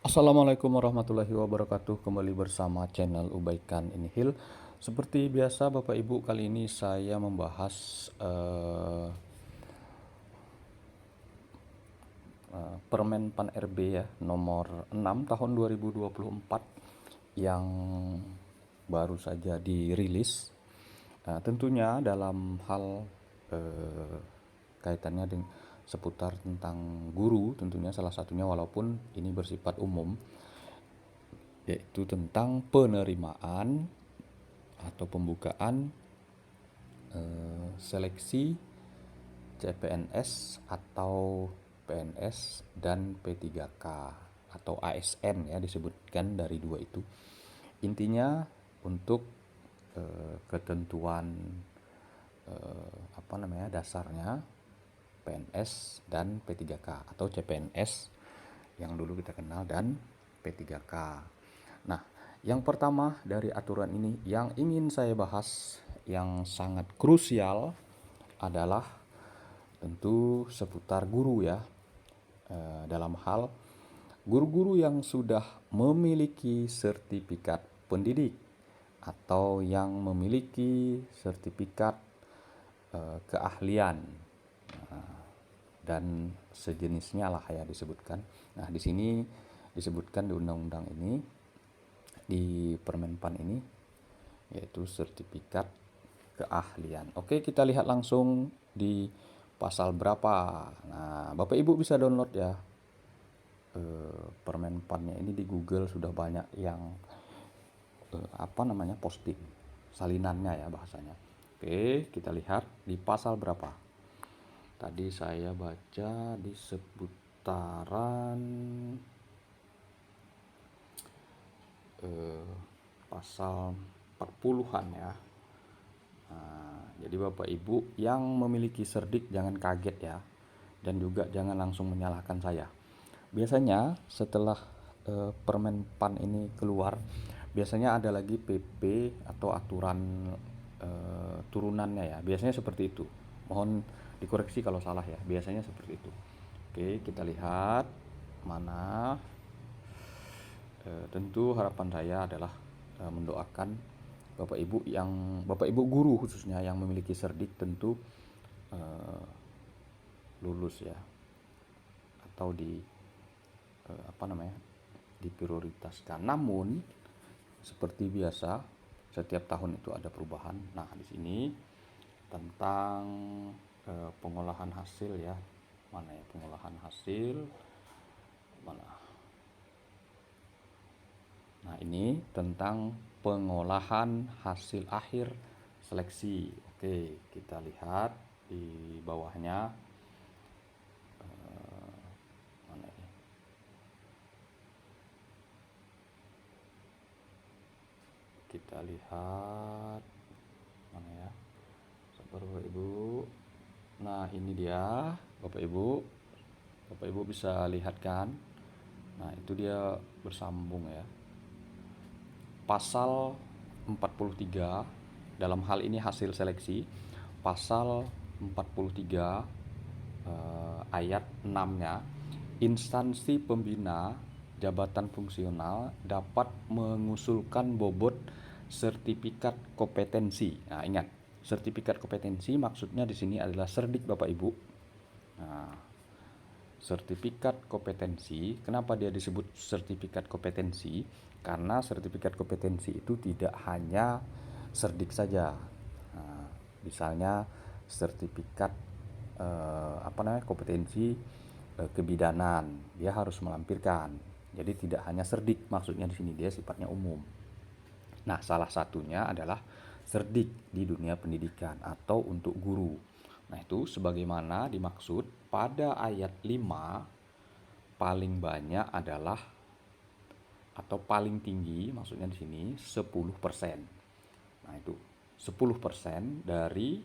Assalamualaikum warahmatullahi wabarakatuh. Kembali bersama channel Ubaikan Inhil. Seperti biasa Bapak Ibu, kali ini saya membahas Permen Pan RB ya, nomor 6 tahun 2024 yang baru saja dirilis. Tentunya dalam hal kaitannya dengan seputar tentang guru, tentunya salah satunya, walaupun ini bersifat umum, yaitu tentang penerimaan atau pembukaan seleksi CPNS atau PNS dan P3K atau ASN ya, disebutkan dari dua itu. Intinya untuk ketentuan dasarnya PNS dan P3K atau CPNS yang dulu kita kenal dan P3K. Nah, yang pertama dari aturan ini yang ingin saya bahas yang sangat krusial adalah tentu seputar guru ya. Dalam hal guru-guru yang sudah memiliki sertifikat pendidik atau yang memiliki sertifikat keahlian dan sejenisnya lah ya disebutkan. Nah, di sini disebutkan di undang-undang ini, di Permenpan ini, yaitu sertifikat keahlian. Oke, kita lihat langsung di pasal berapa. Nah, Bapak Ibu bisa download ya Permenpannya ini di Google, sudah banyak yang posting salinannya ya bahasanya. Oke, kita lihat di pasal berapa. Tadi saya baca di seputaran pasal 40-an ya. Nah, jadi Bapak Ibu yang memiliki serdik jangan kaget ya, dan juga jangan langsung menyalahkan saya. Biasanya setelah Permenpan ini keluar, biasanya ada lagi PP atau aturan turunannya ya. Biasanya seperti itu. Mohon dikoreksi kalau salah ya. Biasanya seperti itu. Oke, kita lihat mana. Tentu harapan saya adalah mendoakan Bapak Ibu guru khususnya yang memiliki serdik tentu lulus ya, atau diprioritaskan. Namun seperti biasa setiap tahun itu ada perubahan. Nah, di sini tentang pengolahan hasil ya. Mana ya pengolahan hasil? Mana? Nah, ini tentang pengolahan hasil akhir seleksi. Oke, kita lihat di bawahnya. Mana ini? Kita lihat mana ya? Sabar Bapak Ibu. Nah, ini dia Bapak Ibu. Bapak Ibu bisa lihat kan? Nah, itu dia bersambung ya. Pasal 43 dalam hal ini hasil seleksi, pasal 43 ayat 6-nya, instansi pembina jabatan fungsional dapat mengusulkan bobot sertifikat kompetensi. Nah, ingat, sertifikat kompetensi maksudnya di sini adalah serdik Bapak Ibu. Nah, sertifikat kompetensi, kenapa dia disebut sertifikat kompetensi? Karena sertifikat kompetensi itu tidak hanya serdik saja. Nah, misalnya sertifikat kompetensi kebidanan, dia harus melampirkan. Jadi tidak hanya serdik, maksudnya di sini dia sifatnya umum. Nah, salah satunya adalah serdik di dunia pendidikan atau untuk guru. Nah, itu sebagaimana dimaksud pada ayat 5, paling banyak adalah atau paling tinggi, maksudnya di sini 10%. Nah, itu 10% dari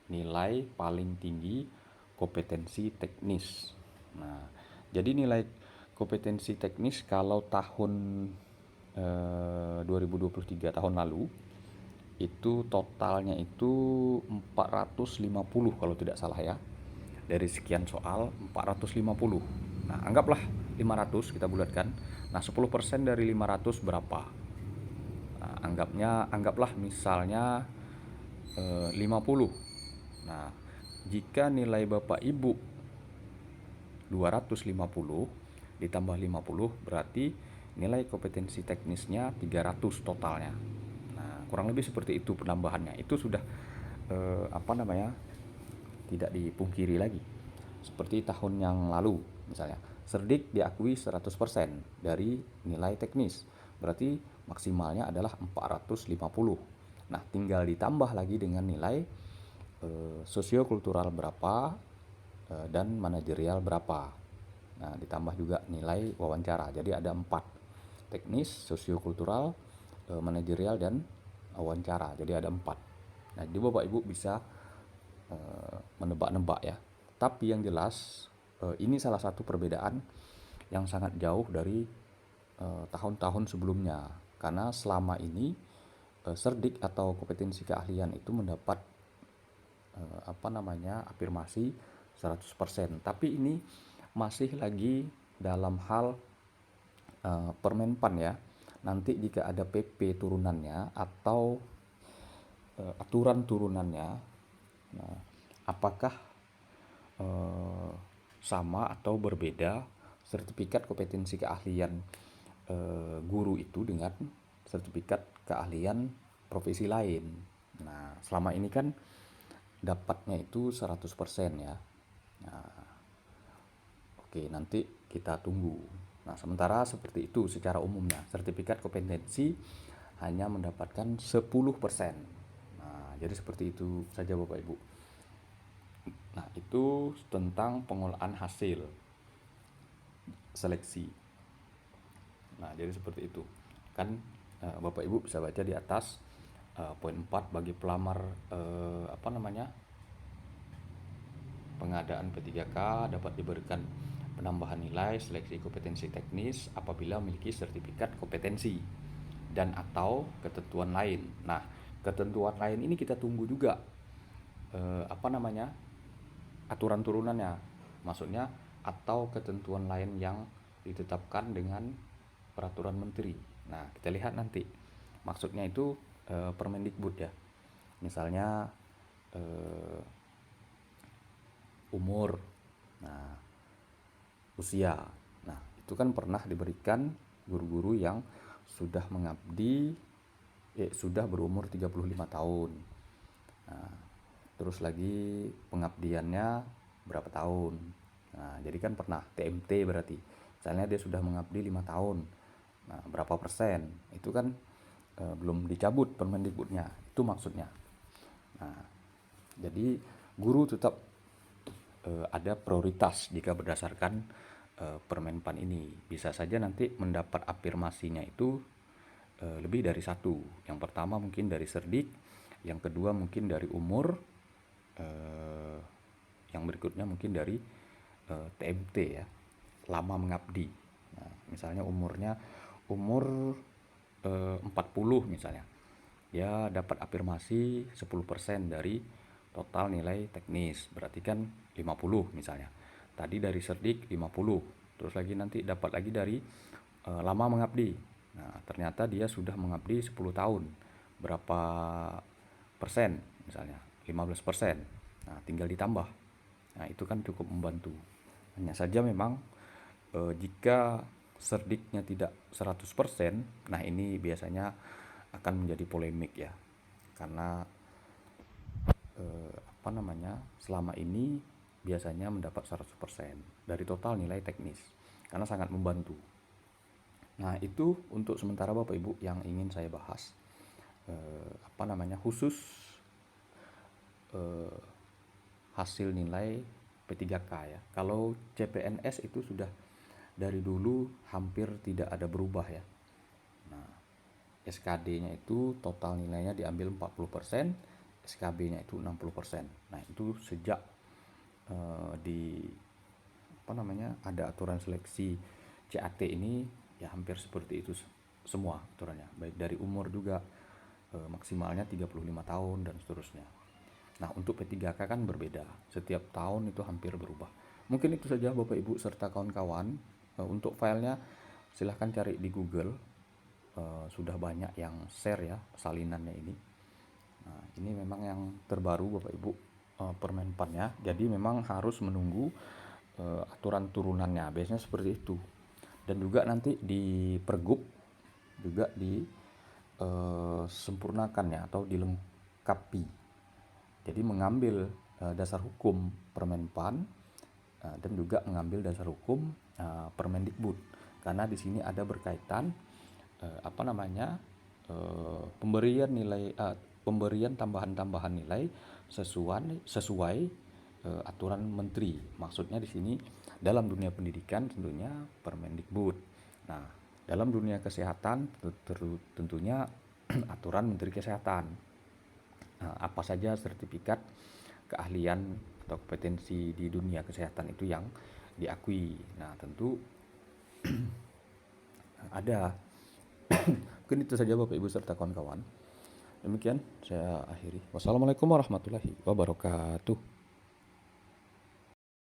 nilai paling tinggi kompetensi teknis. Nah, jadi nilai kompetensi teknis kalau tahun 2023 tahun lalu itu totalnya itu 450 kalau tidak salah ya. Dari sekian soal 450. Nah, anggaplah 500 kita bulatkan. Nah, 10% dari 500 berapa? Nah, anggaplah misalnya 50. Nah, jika nilai Bapak Ibu 250 ditambah 50 berarti nilai kompetensi teknisnya 300 totalnya. Nah, kurang lebih seperti itu penambahannya. Itu sudah tidak dipungkiri lagi. Seperti tahun yang lalu misalnya, Cerdik diakui 100% dari nilai teknis. Berarti maksimalnya adalah 450. Nah, tinggal ditambah lagi dengan nilai sosiokultural berapa dan manajerial berapa. Nah, ditambah juga nilai wawancara. Jadi ada 4: teknis, sosiokultural, manajerial, dan wawancara. Jadi ada 4. Nah, jadi Bapak Ibu bisa menebak-nebak ya. Tapi yang jelas ini salah satu perbedaan yang sangat jauh dari tahun-tahun sebelumnya. Karena selama ini Cerdik atau kompetensi keahlian itu mendapat afirmasi 100%. Tapi ini masih lagi dalam hal Permenpan ya. Nanti jika ada PP turunannya atau aturan turunannya, nah, apakah sama atau berbeda sertifikat kompetensi keahlian guru itu dengan sertifikat keahlian profesi lain. Nah, selama ini kan dapatnya itu 100% ya. Nah, oke, nanti kita tunggu. Nah, sementara seperti itu secara umumnya, sertifikat kompetensi hanya mendapatkan 10%. Nah, jadi seperti itu saja Bapak Ibu. Nah, itu tentang pengolahan hasil seleksi. Nah, jadi seperti itu. Kan Bapak Ibu bisa baca di atas poin 4 bagi pelamar pengadaan P3K dapat diberikan penambahan nilai seleksi kompetensi teknis apabila memiliki sertifikat kompetensi dan atau ketentuan lain. Nah, ketentuan lain ini kita tunggu juga aturan turunannya, maksudnya atau ketentuan lain yang ditetapkan dengan peraturan menteri. Nah, kita lihat nanti maksudnya itu Permendikbud ya. Misalnya umur, nah, usia. Nah, itu kan pernah diberikan guru-guru yang sudah mengabdi sudah berumur 35 tahun. Nah, terus lagi pengabdiannya berapa tahun. Nah, jadi kan pernah TMT berarti. Misalnya dia sudah mengabdi 5 tahun. Nah, berapa persen? Itu kan belum dicabut Permendikbudnya. Itu maksudnya. Nah, jadi guru tetap ada prioritas jika berdasarkan Permenpan ini. Bisa saja nanti mendapat afirmasinya itu lebih dari satu. Yang pertama mungkin dari Cerdik, yang kedua mungkin dari umur, yang berikutnya mungkin dari TMT ya, lama mengabdi. Nah, misalnya umur 40 misalnya, dia dapat afirmasi 10% dari total nilai teknis, berarti kan 50 misalnya. Tadi dari Cerdik 50, terus lagi nanti dapat lagi dari lama mengabdi. Nah, ternyata dia sudah mengabdi 10 tahun. Berapa persen misalnya? 15%. Nah, tinggal ditambah. Nah, itu kan cukup membantu. Hanya saja memang jika Cerdiknya tidak 100%, nah ini biasanya akan menjadi polemik ya. Karena selama ini biasanya mendapat 100% dari total nilai teknis. Karena sangat membantu. Nah, itu untuk sementara Bapak Ibu yang ingin saya bahas. Khusus hasil nilai P3K ya. Kalau CPNS itu sudah dari dulu hampir tidak ada berubah ya. Nah, SKD-nya itu total nilainya diambil 40%, SKB-nya itu 60%. Nah, itu sejak ada aturan seleksi CAT ini ya hampir seperti itu semua aturannya. Baik dari umur juga maksimalnya 35 tahun dan seterusnya. Nah, untuk P3K kan berbeda. Setiap tahun itu hampir berubah. Mungkin itu saja Bapak Ibu serta kawan-kawan Untuk filenya silahkan cari di Google. Sudah banyak yang share ya salinannya ini. Nah, ini memang yang terbaru Bapak Ibu, Permenpannya. Jadi memang harus menunggu aturan turunannya. Biasanya seperti itu. Dan juga nanti di Pergub juga sempurnakan ya, atau dilengkapi. Jadi mengambil dasar hukum Permenpan dan juga mengambil dasar hukum Permendikbud, karena di sini ada berkaitan pemberian tambahan-tambahan nilai sesuai aturan menteri. Maksudnya di sini dalam dunia pendidikan tentunya Permendikbud. Nah, dalam dunia kesehatan tentunya aturan Menteri Kesehatan. Nah, apa saja sertifikat keahlian atau kompetensi di dunia kesehatan itu yang diakui. Nah, tentu ada. Mungkin itu saja Bapak Ibu serta kawan-kawan. Demikian saya akhiri. Wassalamualaikum warahmatullahi wabarakatuh.